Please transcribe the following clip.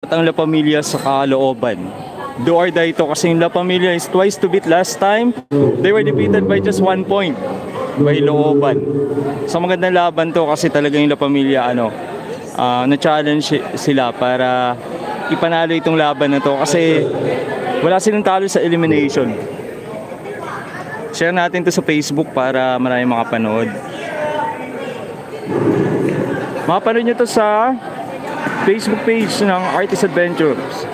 At ang La Familia sa kalooban. Do or die to kasi yung La Familia is twice to beat last time. They were defeated by just 1 point by Looban. So magandang laban to kasi talaga yung La Familia na-challenge sila para ipanalo itong laban na to kasi wala silang talo sa elimination. Share natin to sa Facebook para maraming makapanood. Mapanood nyo to sa Facebook page ng Artist Adventures.